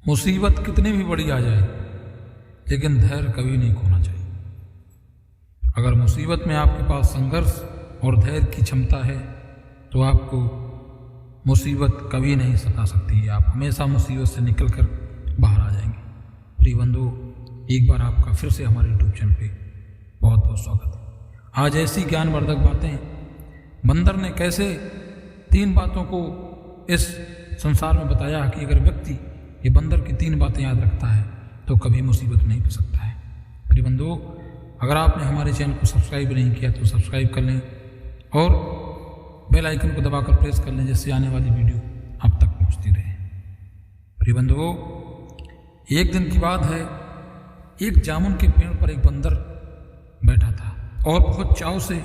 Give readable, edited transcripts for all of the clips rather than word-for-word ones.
मुसीबत कितनी भी बड़ी आ जाए लेकिन धैर्य कभी नहीं खोना चाहिए। अगर मुसीबत में आपके पास संघर्ष और धैर्य की क्षमता है तो आपको मुसीबत कभी नहीं सता सकती। आप हमेशा मुसीबत से निकल कर बाहर आ जाएंगे। प्रिय बंधु, एक बार आपका फिर से हमारे यूट्यूब चैनल पे बहुत बहुत स्वागत है। आज ऐसी ज्ञानवर्धक बातें, बंदर ने कैसे 3 बातों को इस संसार में बताया कि अगर व्यक्ति ये बंदर की 3 बातें याद रखता है तो कभी मुसीबत नहीं पड़ सकता है। प्रिय बंधु, अगर आपने हमारे चैनल को सब्सक्राइब नहीं किया तो सब्सक्राइब कर लें और बेल आइकन को दबाकर प्रेस कर लें, जिससे आने वाली वीडियो आप तक पहुंचती रहे। प्रिय बंधुओं, एक दिन की बात है, एक जामुन के पेड़ पर एक बंदर बैठा था और बहुत चाव से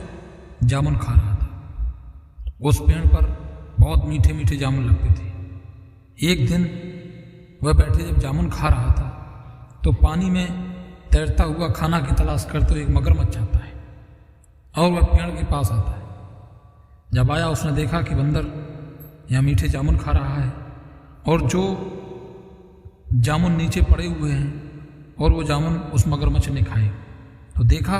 जामुन खा रहा था। उस पेड़ पर बहुत मीठे मीठे जामुन लगते थे। एक दिन वह बैठे जब जामुन खा रहा था तो पानी में तैरता हुआ खाना की तलाश करते हुए एक मगरमच्छ आता है और वह पेड़ के पास आता है। जब आया उसने देखा कि बंदर यहाँ मीठे जामुन खा रहा है और जो जामुन नीचे पड़े हुए हैं और वो जामुन उस मगरमच्छ ने खाए तो देखा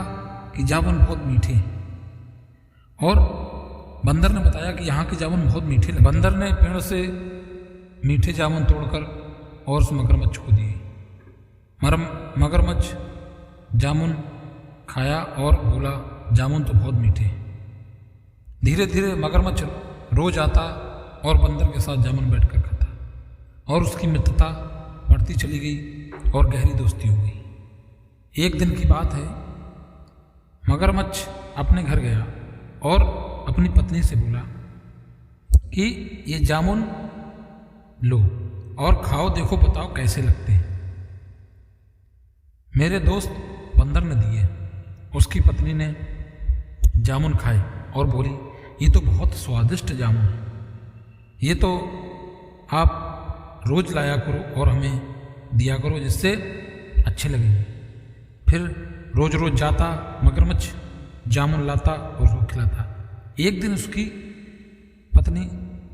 कि जामुन बहुत मीठे हैं और बंदर ने बताया कि यहाँ के जामुन बहुत मीठे लगे। बंदर ने पेड़ से मीठे जामुन तोड़कर और उस मगरमच्छ को दिए। मगरमच्छ जामुन खाया और बोला, जामुन तो बहुत मीठे हैं। धीरे धीरे मगरमच्छ रोज आता और बंदर के साथ जामुन बैठकर खाता और उसकी मित्रता बढ़ती चली गई और गहरी दोस्ती हो गई। एक दिन की बात है, मगरमच्छ अपने घर गया और अपनी पत्नी से बोला कि ये जामुन लो और खाओ, देखो बताओ कैसे लगते हैं। मेरे दोस्त बंदर ने दिए। उसकी पत्नी ने जामुन खाए और बोली, ये तो बहुत स्वादिष्ट जामुन है, ये तो आप रोज लाया करो और हमें दिया करो, जिससे अच्छे लगेंगे। फिर रोज रोज जाता मगरमच्छ, जामुन लाता और उसको खिलाता। एक दिन उसकी पत्नी,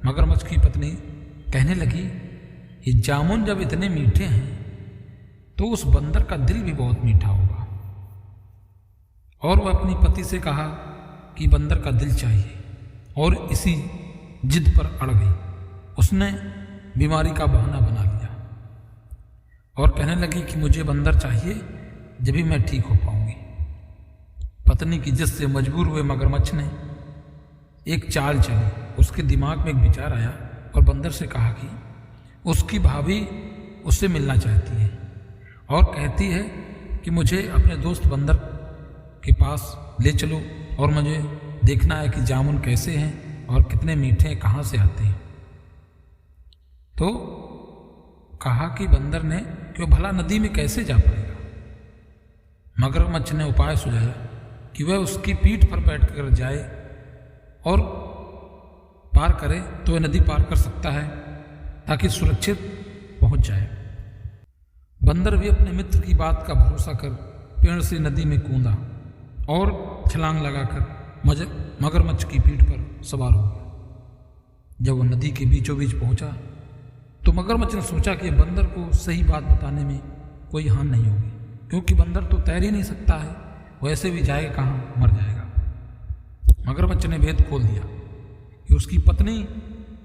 मगरमच्छ की पत्नी कहने लगी, ये जामुन जब इतने मीठे हैं तो उस बंदर का दिल भी बहुत मीठा होगा। और वह अपनी पति से कहा कि बंदर का दिल चाहिए और इसी जिद पर अड़ गई। उसने बीमारी का बहाना बना लिया और कहने लगी कि मुझे बंदर चाहिए, जब भी मैं ठीक हो पाऊंगी। पत्नी की जिद से मजबूर हुए मगरमच्छ ने एक चाल चली। उसके दिमाग में एक विचार आया और बंदर से कहा कि उसकी भाभी उससे मिलना चाहती है और कहती है कि मुझे अपने दोस्त बंदर के पास ले चलो और मुझे देखना है कि जामुन कैसे हैं और कितने मीठे हैं, कहाँ से आते हैं। तो कहा कि बंदर ने कि वो भला नदी में कैसे जा पाएगा। मगरमच्छ ने उपाय सुझाया कि वह उसकी पीठ पर बैठकर जाए और पार करे तो वह नदी पार कर सकता है ताकि सुरक्षित पहुंच जाए। बंदर भी अपने मित्र की बात का भरोसा कर पेड़ से नदी में कूदा और छलांग लगाकर मगरमच्छ की पीठ पर सवार हो गया। जब वह नदी के बीचों बीच पहुंचा तो मगरमच्छ ने सोचा कि बंदर को सही बात बताने में कोई हानि नहीं होगी, क्योंकि बंदर तो तैर ही नहीं सकता है, वैसे भी जाएगा कहाँ, मर जाएगा। मगरमच्छ ने भेद खोल दिया कि उसकी पत्नी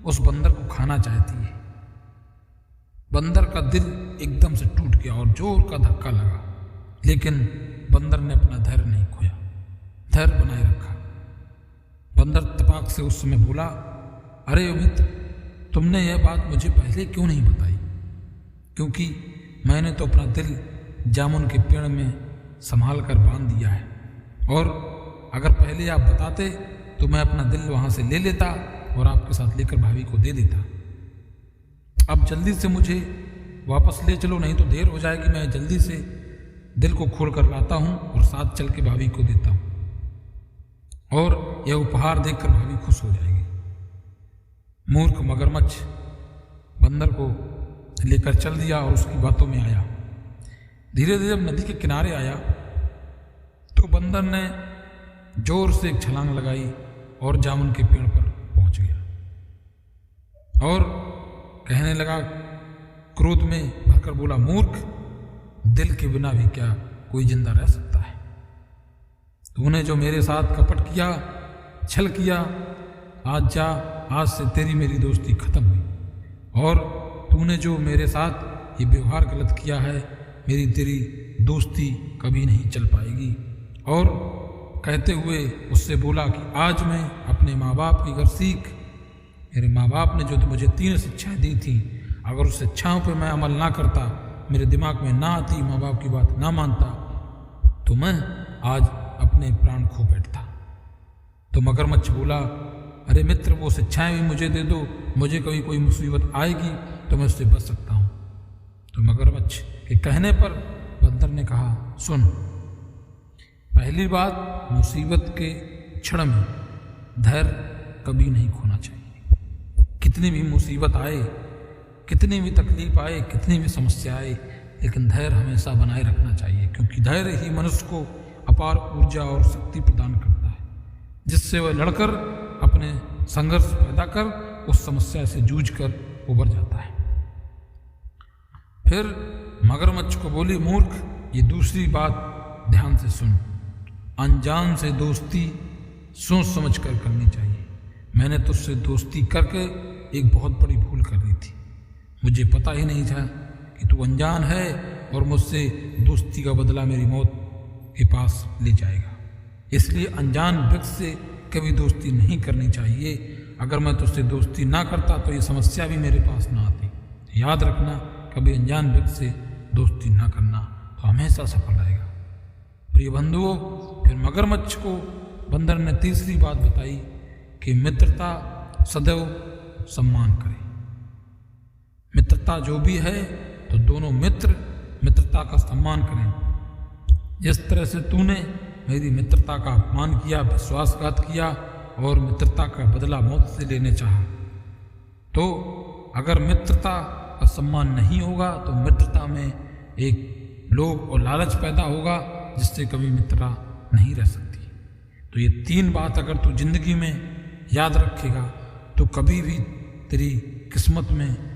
उस बंदर को खाना चाहती है। बंदर का दिल एकदम से टूट गया और जोर का धक्का लगा, लेकिन बंदर ने अपना धैर्य नहीं खोया, धैर्य बनाए रखा। बंदर तपाक से उस समय बोला, अरे मित्र, तुमने यह बात मुझे पहले क्यों नहीं बताई, क्योंकि मैंने तो अपना दिल जामुन के पेड़ में संभाल कर बांध दिया है, और अगर पहले आप बताते तो मैं अपना दिल वहाँ से ले लेता और आपके साथ लेकर भाभी को दे देता। अब जल्दी से मुझे वापस ले चलो, नहीं तो देर हो जाएगी। मैं जल्दी से दिल को खोल कर लाता हूँ और साथ चल के भाभी को देता हूँ, और यह उपहार देखकर भाभी खुश हो जाएगी। मूर्ख मगरमच्छ बंदर को लेकर चल दिया और उसकी बातों में आया। धीरे धीरे जब नदी के किनारे आया तो बंदर ने जोर से एक छलांग लगाई और जामुन के पेड़ पर पहुंच गया और कहने लगा, क्रोध में भरकर बोला, मूर्ख, दिल के बिना भी क्या कोई जिंदा रह सकता है? तूने जो मेरे साथ कपट किया, छल किया, आज जा, आज से तेरी मेरी दोस्ती खत्म हुई। और तूने जो मेरे साथ ये व्यवहार गलत किया है, मेरी तेरी दोस्ती कभी नहीं चल पाएगी। और कहते हुए उससे बोला कि आज मैं अपने माँ बाप की सीख, मेरे माँ बाप ने जो मुझे 3 शिक्षाएं दी थी, अगर उस शिक्षाओं पर मैं अमल ना करता, मेरे दिमाग में ना आती, माँ बाप की बात ना मानता, तो मैं आज अपने प्राण खो बैठता। तो मगरमच्छ बोला, अरे मित्र, वो शिक्षाएं भी मुझे दे दो, मुझे कभी कोई मुसीबत आएगी तो मैं उससे बच सकता हूँ। तो मगरमच्छ के कहने पर बंदर ने कहा, सुन, पहली बात, मुसीबत के क्षण में धैर्य कभी नहीं खोना चाहिए। कितनी भी मुसीबत आए, कितनी भी तकलीफ आए, कितनी भी समस्या आए, लेकिन धैर्य हमेशा बनाए रखना चाहिए, क्योंकि धैर्य ही मनुष्य को अपार ऊर्जा और शक्ति प्रदान करता है, जिससे वह लड़कर अपने संघर्ष पैदा कर उस समस्या से जूझकर उबर जाता है। फिर मगरमच्छ को बोली, मूर्ख, ये दूसरी बात ध्यान से सुन, अनजान से दोस्ती सोच समझ कर करनी चाहिए। मैंने तुझसे दोस्ती करके एक बहुत बड़ी भूल कर दी थी। मुझे पता ही नहीं था कि तू अनजान है और मुझसे दोस्ती का बदला मेरी मौत के पास ले जाएगा। इसलिए अनजान व्यक्ति से कभी दोस्ती नहीं करनी चाहिए। अगर मैं तुझसे दोस्ती ना करता तो ये समस्या भी मेरे पास ना आती। याद रखना, कभी अनजान व्यक्ति से दोस्ती ना करना, तो हमेशा सफल रहेगा। प्रिय बंधुओं, फिर मगरमच्छ को बंदर ने तीसरी बात बताई कि मित्रता सदैव सम्मान करे। मित्रता जो भी है तो दोनों मित्र मित्रता का सम्मान करें। जिस तरह से तूने मेरी मित्रता का अपमान किया, विश्वासघात किया और मित्रता का बदला मौत से लेने चाहा, तो अगर मित्रता का सम्मान नहीं होगा तो मित्रता में एक लोभ और लालच पैदा होगा, जिससे कभी मित्रता नहीं रह सकती। तो ये 3 बात अगर तू जिंदगी में याद रखेगा तो कभी भी तेरी किस्मत में